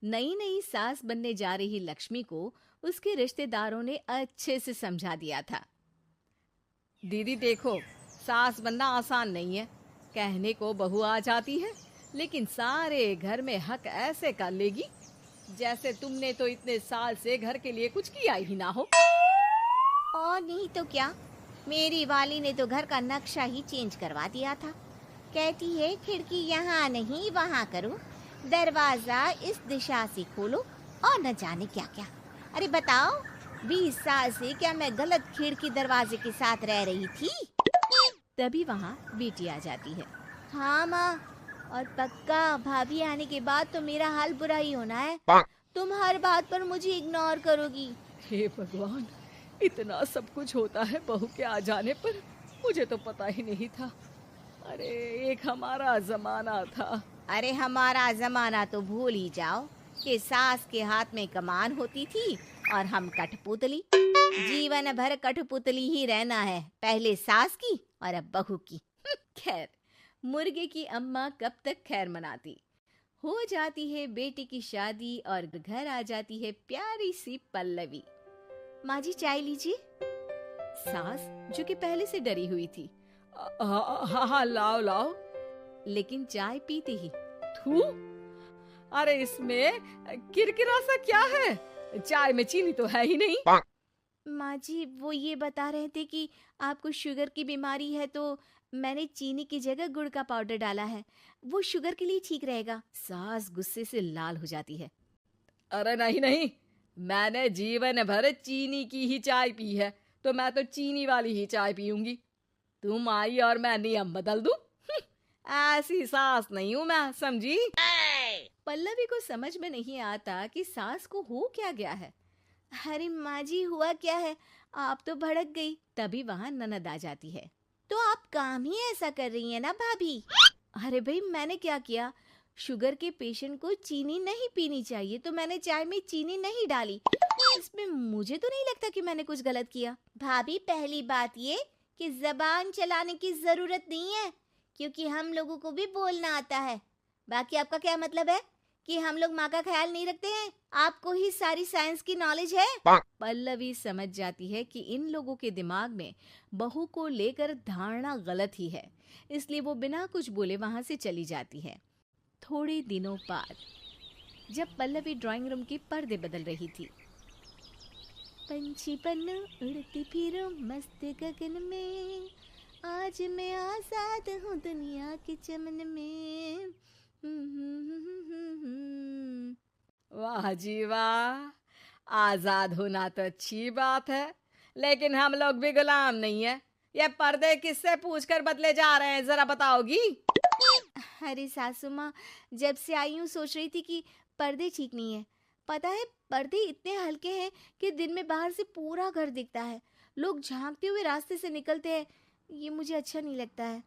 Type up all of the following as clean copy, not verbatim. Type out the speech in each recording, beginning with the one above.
नई नई सास बनने जा रही लक्ष्मी को उसके रिश्तेदारों ने अच्छे से समझा दिया था। दीदी देखो, सास बनना आसान नहीं है। कहने को बहू आ जाती है, लेकिन सारे घर में हक ऐसे कर लेगी जैसे तुमने तो इतने साल से घर के लिए कुछ किया ही ना हो। और नहीं तो क्या, मेरी वाली ने तो घर का नक्शा ही चेंज करवा दिया था। कहती है खिड़की यहाँ नहीं वहाँ करो, दरवाजा इस दिशा से खोलो और न जाने क्या क्या। अरे बताओ, 20 साल से क्या मैं गलत खिड़की दरवाजे के साथ रह रही थी? तभी वहाँ बेटी आ जाती है। हाँ माँ, और पक्का भाभी आने के बाद तो मेरा हाल बुरा ही होना है। तुम हर बात पर मुझे इग्नोर करोगी। हे भगवान, इतना सब कुछ होता है बहू के आ जाने पर, मुझे तो पता ही नहीं था। अरे एक हमारा जमाना था। अरे हमारा जमाना तो भूल ही जाओ कि सास के हाथ में कमान होती थी और हम कठपुतली। जीवन भर कठपुतली ही रहना है, पहले सास की और अब बहू की। खैर, मुर्गे की अम्मा कब तक खैर मनाती। हो जाती है बेटी की शादी और घर आ जाती है प्यारी सी पल्लवी। माँ जी चाय लीजिए। सास जो कि पहले से डरी हुई थी, हाँ हाँ लाओ लाओ, लेकिन चाय पीते ही थू, अरे इसमें किरकिरा सा क्या है? चाय में चीनी तो है ही नहीं। माँ जी वो ये बता रहे थे कि आपको शुगर की बीमारी है, तो मैंने चीनी की जगह गुड़ का पाउडर डाला है, वो शुगर के लिए ठीक रहेगा। सास गुस्से से लाल हो जाती है। अरे नहीं नहीं, मैंने जीवन भर चीनी की ही चाय पी है, तो मैं तो चीनी वाली ही चाय पीऊंगी। तुम आई और मैं नियम बदल दूं? ऐसी सास नहीं हूं मैं, समझी? पल्लवी को समझ में नहीं आता कि सास को हो क्या गया है। अरे माँ जी हुआ क्या है, आप तो भड़क गई। तभी वहां ननद आ जाती है। तो आप काम ही ऐसा कर रही हैं ना भाभी? अरे भाई मैंने क्या किया? शुगर के पेशेंट को चीनी नहीं पीनी चाहिए, तो मैंने चाय में चीनी नहीं डाली। इसमें मुझे तो नहीं लगता कि मैंने कुछ गलत किया। भाभी पहली बात ये कि जबान चलाने की जरूरत नहीं है, क्योंकि हम लोगों को भी बोलना आता है। बाकी आपका क्या मतलब है कि हम लोग माँ का ख्याल नहीं रखते हैं? आपको ही सारी साइंस की नॉलेज है। पल्लवी समझ जाती है कि इन लोगों के दिमाग में बहू को लेकर धारणा गलत ही है, इसलिए वो बिना कुछ बोले वहां से चली जाती है। थोड़े दिनों बाद जब पल्लवी ड्राइंग रूम के पर्दे बदल रही थी, पंछी पन्नू उड़ती फिरूं मस्त गगन में, आज मैं आजाद हूँ दुनिया के चमन में। वाह जी वाह, आजाद होना तो अच्छी बात है, लेकिन हम लोग भी गुलाम नहीं है। ये पर्दे किससे पूछकर बदले जा रहे हैं, जरा बताओगी? अरे सासू माँ, जब से आई हूँ सोच रही थी कि पर्दे ठीक नहीं है। पता है, पर्दे इतने हल्के हैं कि दिन में बाहर से पूरा घर दिखता है, लोग झांकते हुए रास्ते से निकलते हैं। ये मुझे अच्छा नहीं लगता है।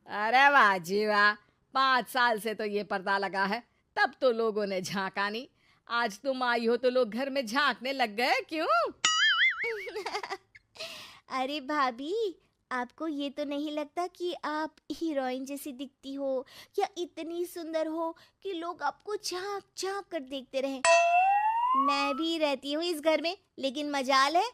अरे वाह जी वाह, 5 साल से तो ये पर्दा लगा है, तब तो लोगों ने झांका नहीं। आज तुम आई हो तो लोग घर में झांकने लग गए, क्यों? अरे भाभी, आपको ये तो नहीं लगता कि आप हीरोइन जैसी दिखती हो, या इतनी सुंदर हो कि लोग आपको झांक झांक कर देखते रहें? मैं भी रहती हूँ इस घर में, लेकिन मजाल है।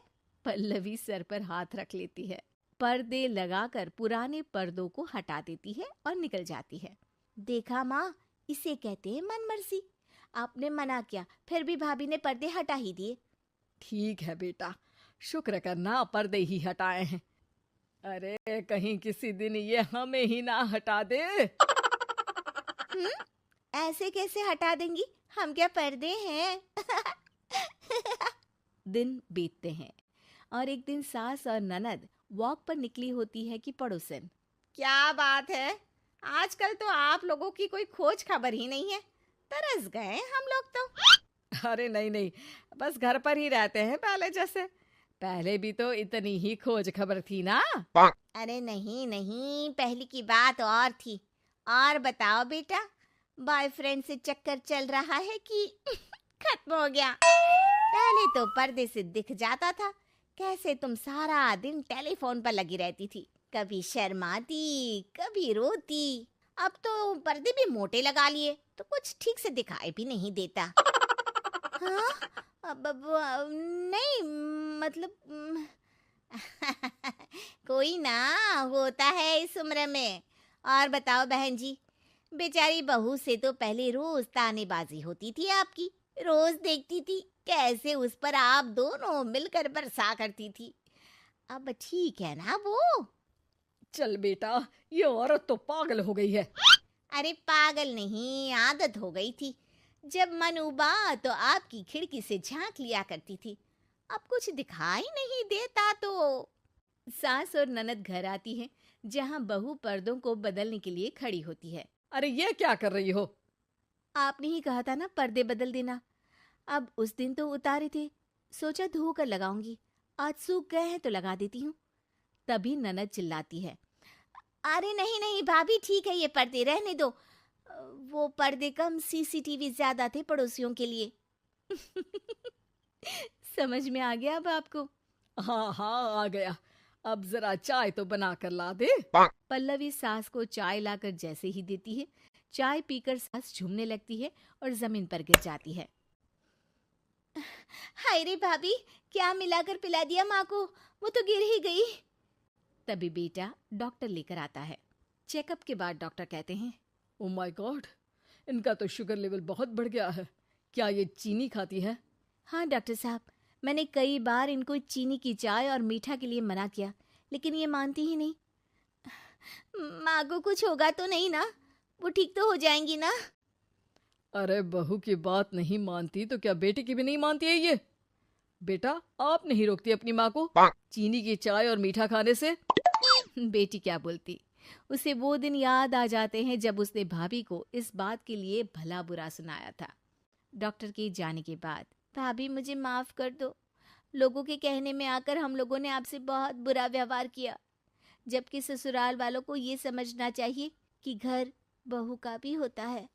पल्लवी सर पर हाथ रख लेती है, पर्दे लगाकर पुराने पर्दों को हटा देती है और निकल जाती है। देखा माँ, इसे कहते हैं मनमर्जी। आपने मना किया, फिर भी भाभी ने पर्दे हटा ही दिए। ठीक है बेटा, शुक्र करना पर्दे ही हटाए हैं। अरे कहीं किसी दिन ये हमें ही ना हटा दे। ऐसे कैसे हटा देंगी, हम क्या पर्दे हैं? दिन बीतते हैं और एक दिन सास और ननद वॉक पर निकली होती है कि पड़ोसन। क्या बात है, आजकल तो आप लोगों की कोई खोज खबर ही नहीं है। तरस गए हम लोग तो। अरे नहीं नहीं, बस घर पर ही रहते हैं पहले जैसे। पहले भी तो इतनी ही खोज खबर थी ना। अरे नहीं नहीं, पहले की बात और थी। और बताओ बेटा, बॉयफ्रेंड से चक्कर चल रहा है कि खत्म हो गया? पहले तो पर्दे से दिख जाता था कैसे तुम सारा दिन टेलीफोन पर लगी रहती थी, कभी शर्माती कभी रोती। अब तो पर्दे भी मोटे लगा लिए तो कुछ ठीक से दिखाई भी नहीं देता। हाँ? नहीं, मतलब कोई ना, होता है इस उम्र में। और बताओ बहन जी, बेचारी बहू से तो पहले रोज तानेबाजी होती थी आपकी, रोज देखती थी कैसे उस पर आप दोनों मिलकर बरसा करती थी। अब ठीक है ना वो? चल बेटा, ये औरत तो पागल हो गई है। अरे पागल नहीं, आदत हो गई थी। जब मन उबा तो आपकी खिड़की से झांक लिया करती थी, अब कुछ दिखाई नहीं देता तो। सास और ननद घर आती है, जहां बहू पर्दों को बदलने के लिए खड़ी होती है। अरे ये क्या कर रही हो? आपने ही कहा था ना पर्दे बदल देना। अब उस दिन तो उतारे थे, सोचा धो कर लगाऊंगी, आज सूख गए हैं तो लगा देती हूँ। तभी ननद चिल्लाती है, अरे नहीं नहीं भाभी, ठीक है ये पर्दे रहने दो। वो पर्दे कम, सीसीटीवी ज्यादा थे पड़ोसियों के लिए। समझ में आ गया अब आपको? हाँ हाँ, आ गया। अब जरा चाय तो बना कर ला दे। पल्लवी सास को चाय लाकर जैसे ही देती है, चाय पीकर सास झूमने लगती है और जमीन पर गिर जाती है। हाय रे भाभी, क्या मिलाकर पिला दिया माँ को, वो तो गिर ही गई। तभी बेटा डॉक्टर लेकर आता है। चेकअप के बाद डॉक्टर कहते हैं, ओ माय गॉड, इनका तो शुगर लेवल बहुत बढ़ गया है। क्या ये चीनी खाती है? हाँ डॉक्टर साहब, मैंने कई बार इनको चीनी की चाय और मीठा के लिए मना किया, लेकिन ये मानती ही नहीं। माँ को कुछ होगा तो नहीं ना? वो ठीक तो हो जाएंगी ना? अरे बहू की बात नहीं मानती तो क्या बेटी की भी नहीं मानती है ये? बेटा, आप नहीं रोकती अपनी माँ को चीनी की चाय और मीठा खाने से? बेटी क्या बोलती, उसे वो दिन याद आ जाते हैं जब उसने भाभी को इस बात के लिए भला बुरा सुनाया था। डॉक्टर के जाने के बाद, भाभी मुझे माफ कर दो, लोगों के कहने में आकर हम लोगों ने आपसे बहुत बुरा व्यवहार किया, जबकि ससुराल वालों को ये समझना चाहिए कि घर बहू का भी होता है।